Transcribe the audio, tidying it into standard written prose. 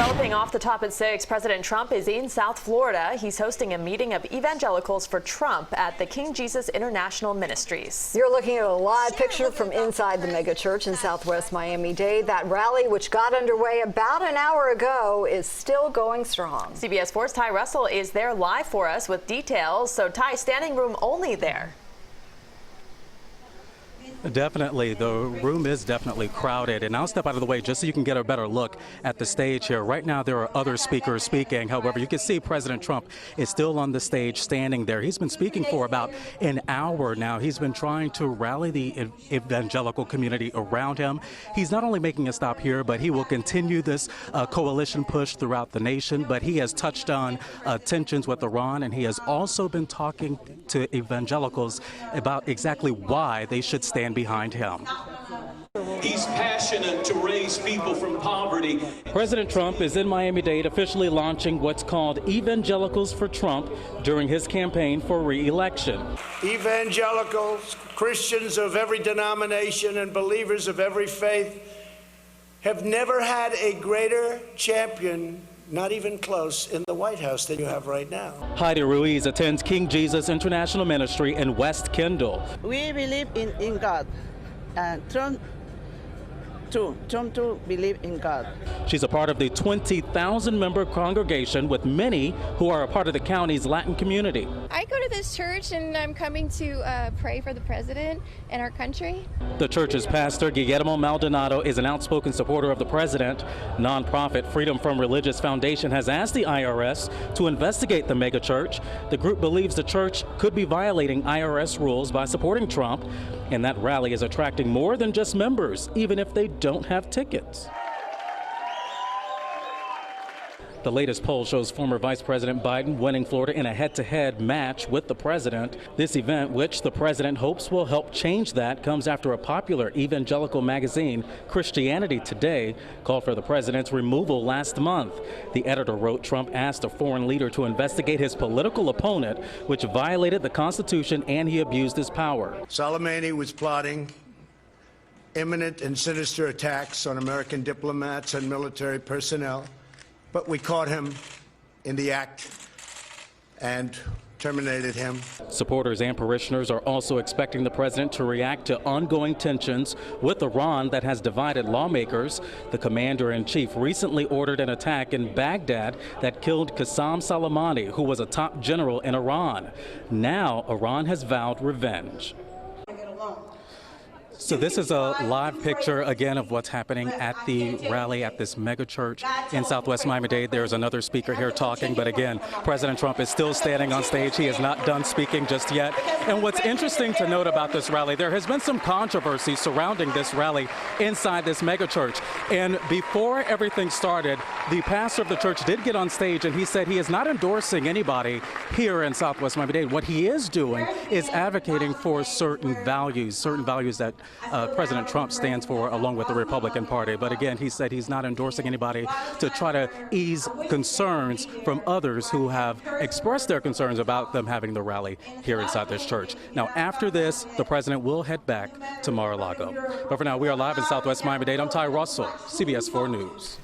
Developing off the top at 6, President Trump is in South Florida. He's hosting a meeting of evangelicals for Trump at the King Jesus International Ministries. You're looking at a live picture from inside the Megachurch in Southwest Miami-Dade. That rally, which got underway about an hour ago, is still going strong. CBS 4's Ty Russell is there live for us with details. So, Ty, standing room only there. Definitely. The room is definitely crowded. And I'll step out of the way just so you can get a better look at the stage here. Right now, there are other speakers speaking. However, you can see President Trump is still on the stage standing there. He's been speaking for about an hour now. He's been trying to rally the evangelical community around him. He's not only making a stop here, but he will continue this coalition push throughout the nation. But he has touched on tensions with Iran, and he has also been talking to evangelicals about exactly why they should stand behind him. He's passionate to raise people from poverty. President Trump is in Miami-Dade officially launching what's called Evangelicals for Trump during his campaign for re-election. Evangelicals, Christians of every denomination and believers of every faith have never had a greater champion, not even close, in the White House than you have right now. Heidi Ruiz attends King Jesus International Ministry in West Kendall. We believe in God, and Trump too believe in God. She's a part of the 20,000-member congregation with many who are a part of the county's Latin community. I go to this church and I'm coming to pray for the president and our country. The church's pastor, Guillermo Maldonado, is an outspoken supporter of the president. Nonprofit Freedom from Religious Foundation has asked the IRS to investigate the megachurch. The group believes the church could be violating IRS rules by supporting Trump, and that rally is attracting more than just members, even if they don't have tickets. The latest poll shows former Vice President Biden winning Florida in a head-to-head match with the president. This event, which the president hopes will help change that, comes after a popular evangelical magazine, Christianity Today, called for the president's removal last month. The editor wrote Trump asked a foreign leader to investigate his political opponent, which violated the Constitution, and he abused his power. Soleimani was plotting imminent and sinister attacks on American diplomats and military personnel, but we caught him in the act and terminated him. Supporters and parishioners are also expecting the president to react to ongoing tensions with Iran that has divided lawmakers. The commander-in-chief recently ordered an attack in Baghdad that killed Qasem Soleimani, who was a top general in Iran. Now, Iran has vowed revenge. So this is a live picture, again, of what's happening at the rally at this megachurch in Southwest Miami-Dade. There's another speaker here talking, but again, President Trump is still standing on stage. He has not done speaking just yet. And what's interesting to note about this rally, there has been some controversy surrounding this rally inside this megachurch. And before everything started, the pastor of the church did get on stage, and he said he is not endorsing anybody here in Southwest Miami-Dade. What he is doing is advocating for certain values that President Trump stands for, along with the Republican Party. But again, he said he's not endorsing anybody to try to ease concerns from others who have expressed their concerns about them having the rally here inside this church. Now, after this, the president will head back to Mar-a-Lago. But for now, we are live in Southwest Miami-Dade. I'm Ty Russell, CBS 4 News.